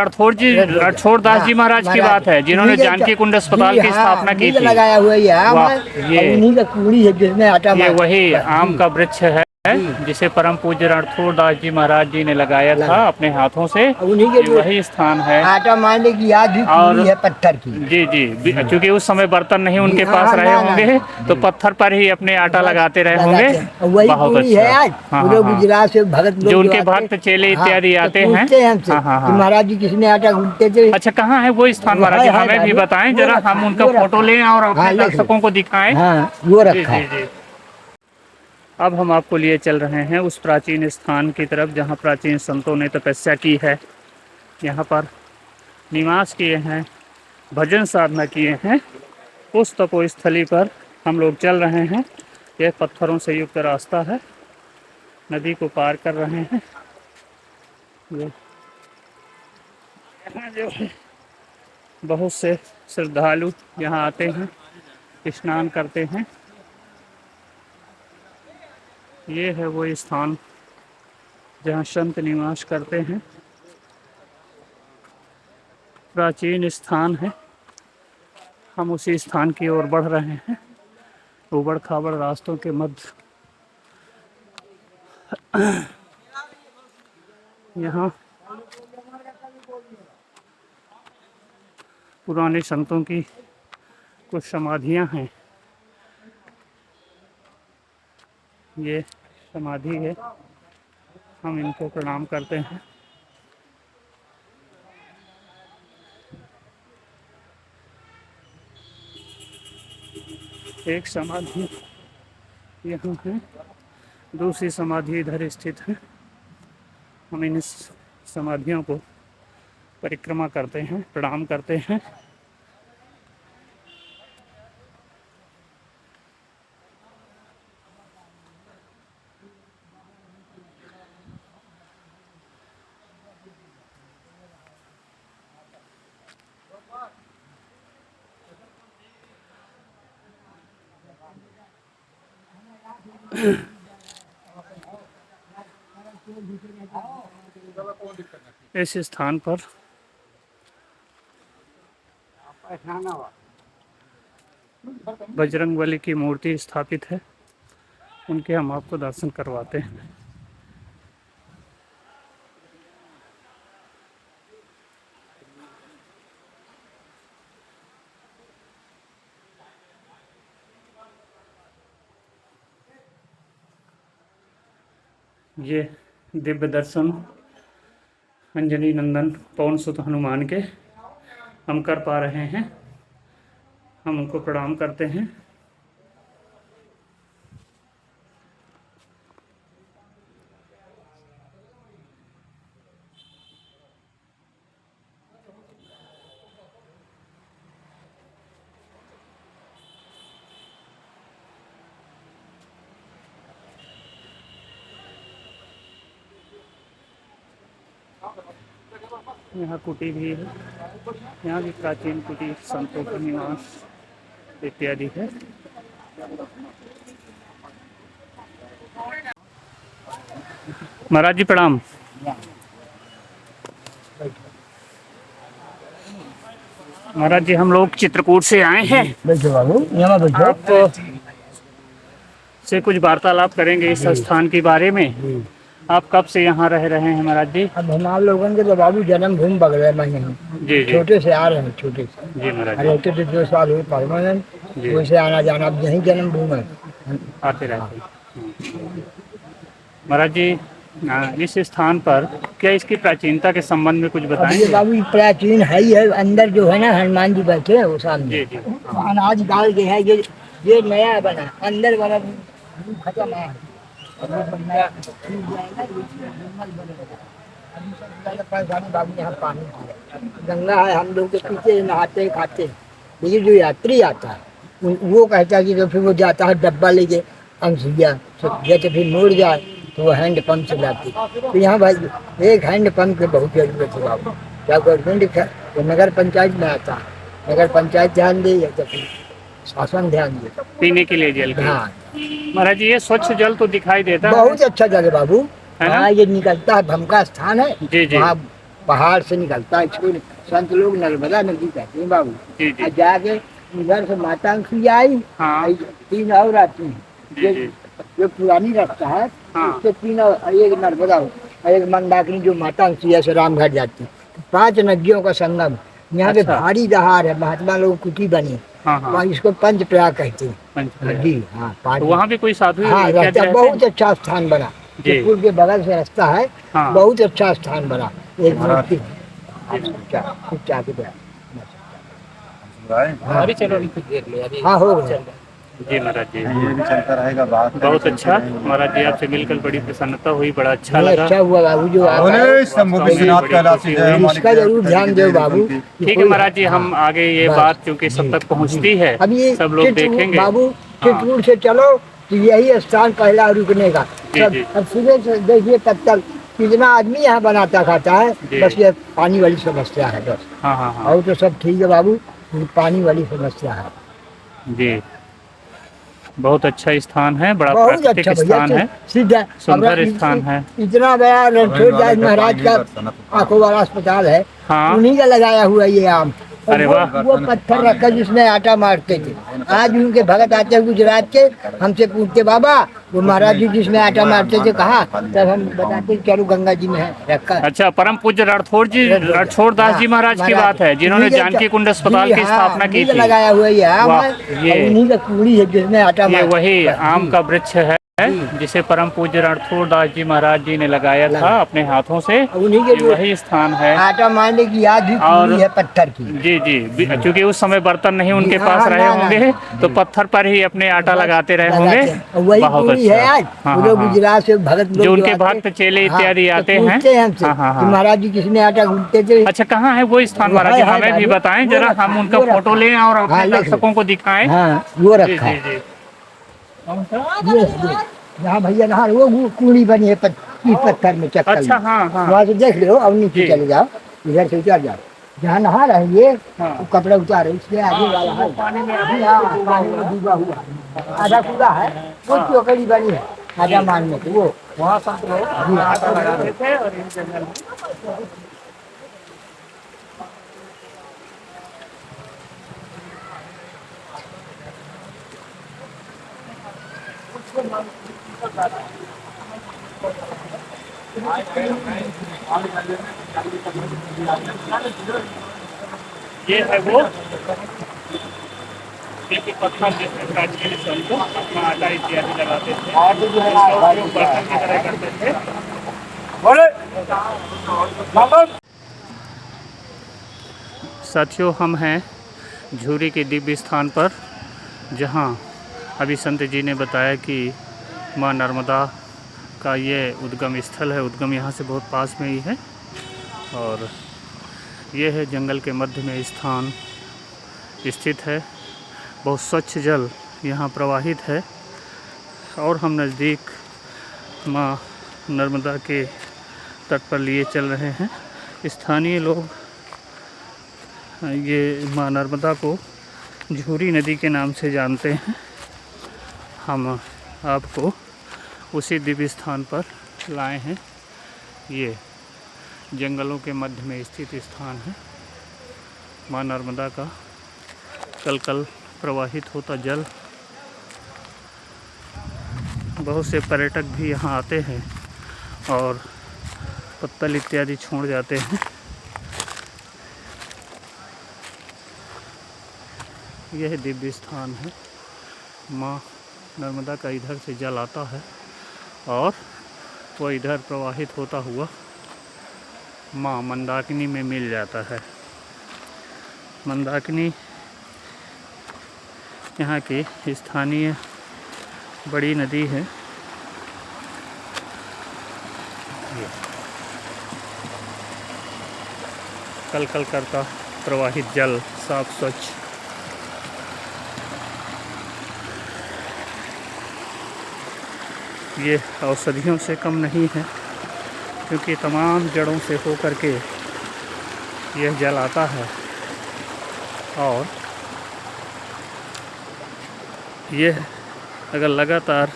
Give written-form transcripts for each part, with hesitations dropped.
रणछोड़ दास जी महाराज की बात है, जिन्होंने जानकी कुंड अस्पताल की स्थापना की थी। लगाया हुआ वाह, ये उन्हीं का कूड़ी है जिसमें आटा ये वही आम का वृक्ष है जिसे परम पूज्य रणछोड़ दास जी महाराज जी ने लगाया था अपने हाथों से। उन्हीं ये के वही स्थान है। आटा मारने की याद भी और है पत्थर की। जी जी, क्योंकि उस समय बर्तन नहीं उनके पास रहे होंगे तो पत्थर पर ही अपने आटा लगाते रहे होंगे। वही बहुत पूरी है अच्छा। आज। हाँ, वो लोग हाँ, गुजरात से भगत लोग जो उनके भक्त चेले इत्यादि आते हैं। हमसे हाँ, हाँ, कि हाँ। महाराज जी किसने आटा गूंथते थे। अच्छा, कहाँ है वो स्थान महाराज जी? हमें भी बताएं जरा, हम उनका फोटो लें और अपने दर्शकों को दिखाएं। वो जी रखा जी जी। अब हम आपको लिए चल रहे हैं उस प्राचीन स्थान की तरफ जहाँ प्राचीन संतों ने तपस्या की है, यहाँ पर निवास किए हैं, भजन साधना किए हैं। उस तपोस्थली पर हम लोग चल रहे हैं। यह पत्थरों से युक्त रास्ता है, नदी को पार कर रहे हैं। यहाँ जो है बहुत से श्रद्धालु यहाँ आते हैं, स्नान करते हैं। ये है वो स्थान जहाँ संत निवास करते हैं। प्राचीन स्थान है, हम उसी स्थान की ओर बढ़ रहे हैं। उबड़ खाबड़ रास्तों के मध्य यहाँ पुराने संतों की कुछ समाधियाँ हैं। ये समाधि है, हम इनको प्रणाम करते हैं। एक समाधि यहाँ है, दूसरी समाधि इधर स्थित है। हम इन समाधियों को परिक्रमा करते हैं, प्रणाम करते हैं। इस स्थान पर बजरंगबली की मूर्ति स्थापित है, उनके हम आपको दर्शन करवाते हैं। ये दिव्य दर्शन अंजनी नंदन पवन सुत हनुमान के हम कर पा रहे हैं। हम उनको प्रणाम करते हैं। यहाँ कुटी भी है, यहाँ भी प्राचीन कुटी संतों का निवास इत्यादि है। महाराज जी प्रणाम। महाराज जी हम लोग चित्रकूट से आए हैं। आप से कुछ वार्तालाप करेंगे इस स्थान के बारे में। आप कब से यहाँ रह रहे हैं महाराज जी? अब हमारे लोगों के तो बाबू जन्मभूमि बगल में ही जी जी छोटे से आ रहे हैं, छोटे से जी महाराज रहते थे 2 साल हुए परमानेंट, वैसे आना जाना अब यही जन्मभूमि है, आते रहते हैं। महाराज जी इस स्थान पर क्या इसकी प्राचीनता के संबंध में कुछ बताएंगे? ये बाबू प्राचीन है ही है। अंदर जो है ना हनुमान जी बैठे हैं वो सामने जी जी अनाज डाल के है। ये नया बना, अंदर वाला खत्म है। बाबू यहाँ पानी गंगा है, हम लोग के पीछे नहाते खाते। लेकिन जो यात्री आता है वो कहता है कि तो फिर वो जाता है डब्बा लेके अंशिया जैसे फिर मुड़ जाए तो वो हैंड पंप से लाती। तो यहाँ भाई एक हैंड पंप की बहुत जरूरत है बाबू। क्या गवर्नमेंट तो नगर पंचायत में आता है, नगर पंचायत ध्यान दे या तो फिर शासन ध्यान दे पीने के लिए जल। हाँ महाराज जी ये स्वच्छ जल तो दिखाई देता है। बहुत अच्छा जगह बाबू। हाँ ये निकलता है, भमका स्थान है। जी जी वहाँ पहाड़ से निकलता है। इसको संत लोग नर्मदा नदी कहते हैं बाबू। जी जी। और जाके उधर से माता अंसुईया आई, हाँ। और 3 और आती हैं। जी जी। जो पुरानी रास्ता है, हाँ। उससे 3 और, एक नर्मदा और एक मंदाकिनी जो माता अंसुईया से रामघाट जाती है। 5 नदियों का संगम। यहाँ पे अच्छा। भारी दहाड़ है, महात्मा लोग कुटी बनी। हाँ हाँ। वहाँ इसको पंच प्रयाग कहते हैं। पंचप्रयाग। जी हाँ, 5। तो वहाँ भी कोई साधु हाँ, क्या रास्ता रहते बहुत हैं? अच्छा स्थान बना। जी। जो पुल के बगल से रास्ता है, हाँ। बहुत अच्छा स्थान बना। एक मूर्ति हाँ। अभी चलो, अभी कुछ देर ले, अभी हाँ, हो गया। जी महाराज जी। ये भी चलता रहेगा बात। बहुत अच्छा महाराज जी, आपसे मिलकर बड़ी प्रसन्नता हुई, बड़ा अच्छा नहीं, लगा। अच्छा हुआ बाबू जो आप बोले आए। शंभु वास्तव में विश्वनाथ बड़ी कैलाशी खुशी जय हुई। हमारी इसका जरूर ध्यान दो बाबू। ठीक है महाराज जी, हम हाँ, आगे ये बस, बात क्योंकि सब जी, तक पहुंचती जी। है, अब ये सब लोग चित्रकूट देखेंगे। बाबू, हाँ। चित्रकूट से चलो तो यही स्थान पहला रुकने का। जी, सब जी। अब सुबह से देखिए तब तक कितना आदमी यहाँ बनाता खाता है। जी। बस ये पानी वाली समस्या है बस। हाँ हाँ हाँ। और तो सब ठीक है बाबू, पानी वाली समस्या है। जी। बहुत अच्छा स्थान है, बड़ा बहुत प्राकृतिक अच्छा भैया, स्थान है, सिद्ध है। सुंदर अब स्थान है। इतना बड़ा रणछोड़दास महाराज का आंखों वाला अस्पताल है, हाँ। उन्हीं का लगाया हुआ ये आम। और अरे वाह। वो पत्थर रखा जिसमें आटा मारते थे। आज भी उनके भगत आते हैं गुजरात के, हमसे पूछते बाबा वो महाराज जी जिसमें आटा मारते थे कहाँ, तब हम बताते चलो गंगा जी में है रखा। अच्छा, परम पूज्य रणछोड़ दास जी महाराज की बात है, जिन्होंने जानकी कुंड अस्पताल की स्थापना की थी। लगाया हुआ ये आम वाह, है, ये- और उन्हीं का कुड़ी है जिसमें आटा ये मारते वही हैं। आम का वृक्ष है जिसे परम पूज्य रणछोड़ दास जी महाराज जी ने लगाया था अपने हाथों से। उन्हीं के ये वही स्थान है। आटा मारने की याद भी और- पूरी है पत्थर की। जी जी, क्योंकि उस समय बर्तन नहीं उनके हाँ, पास हाँ, रहे ना, होंगे, ना। तो पत्थर पर ही अपने आटा लगाते रहे लगाते होंगे। हैं। और वही बहुत पूरी है अच्छा। आज। हाँ, वो हाँ, लोग हाँ। गुजरात से भगत लोग जो उनके आते हैं। भक्त चेले हाँ, इत्यादि तो आते हैं। पूछते हैं हमसे हाँ, हाँ, हाँ। कि महाराज जी किसमें आटा गूंथते थे। अच्छा, कहाँ है वो स्थान महाराज जी? है, हमें भी बाबू। बताएं वो जरा, रखा हम है, उनका वो रखा फोटो लें और अपने हाँ, लिख लो। दर्शकों को दिखाएं। हाँ, वो जी रखा जी है। जी। ये यहाँ भैया नहा वो कुड़ी बनी है पत्थर में चक्कर अच्छा, में। हाँ हाँ। वहाँ से देख लो, अब नीचे जी। चले जाओ, इधर से उतर जाओ। जहाँ नहा रहे हैं ये, हाँ। वो कपड़ा उतारे इसके आगे वाला है पानी में अभी, हाँ, पानी में डूबा हुआ है। आधा कूदा है, वो चौकड़ी बनी है आधा मारने की वो। वहाँ संत लोग जी। आटा लगाते थे और इन जंगल में। ये है वो एक पत्थर जिसमें प्राचीन संत अपना आटा इत्यादि लगाते थे, इसका उपयोग बर्तन की तरह करते थे। साथियों, हम हैं झूरी के दिव्य स्थान पर, जहां अभी संत जी ने बताया कि माँ नर्मदा का ये उद्गम स्थल है। उद्गम यहाँ से बहुत पास में ही है, और ये है जंगल के मध्य में स्थान स्थित है। बहुत स्वच्छ जल यहाँ प्रवाहित है, और हम नज़दीक माँ नर्मदा के तट पर लिए चल रहे हैं। स्थानीय लोग ये माँ नर्मदा को झूरी नदी के नाम से जानते हैं। हम आपको उसी दिव्य स्थान पर लाए हैं। ये जंगलों के मध्य में स्थित स्थान है। माँ नर्मदा का कल कल प्रवाहित होता जल, बहुत से पर्यटक भी यहाँ आते हैं और पत्तल इत्यादि छोड़ जाते हैं। यह दिव्य स्थान है। माँ नर्मदा का इधर से जल आता है और वो इधर प्रवाहित होता हुआ माँ मंदाकिनी में मिल जाता है। मंदाकिनी यहाँ की स्थानीय बड़ी नदी है। कल कल करता प्रवाहित जल, साफ स्वच्छ। ये औषधियों से कम नहीं है, क्योंकि तमाम जड़ों से होकर के यह जल आता है। और यह अगर लगातार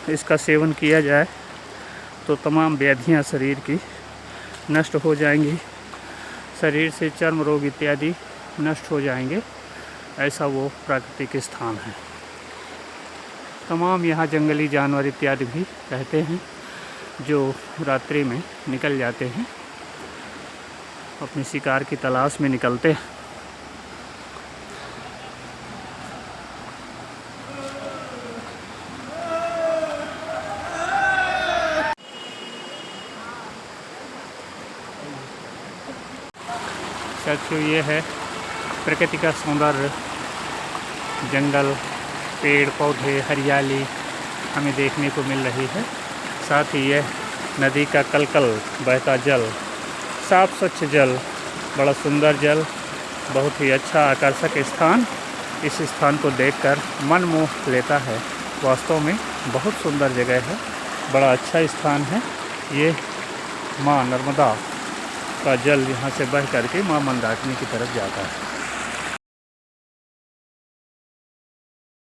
इसका सेवन किया जाए तो तमाम व्याधियाँ शरीर की नष्ट हो जाएंगी, शरीर से चर्म रोग इत्यादि नष्ट हो जाएंगे। ऐसा वो प्राकृतिक स्थान है। तमाम यहाँ जंगली जानवर इत्यादि भी रहते हैं जो रात्रि में निकल जाते हैं, अपनी शिकार की तलाश में निकलते हैं। साथियों, ये है प्रकृति का सौंदर्य, जंगल, पेड़ पौधे, हरियाली हमें देखने को मिल रही है। साथ ही यह नदी का कलकल बहता जल, साफ स्वच्छ जल, बड़ा सुंदर जल, बहुत ही अच्छा आकर्षक स्थान। इस स्थान को देखकर मन मोह लेता है। वास्तव में बहुत सुंदर जगह है, बड़ा अच्छा स्थान है। ये माँ नर्मदा का जल यहाँ से बह करके माँ मंदाकिनी की तरफ जाता है।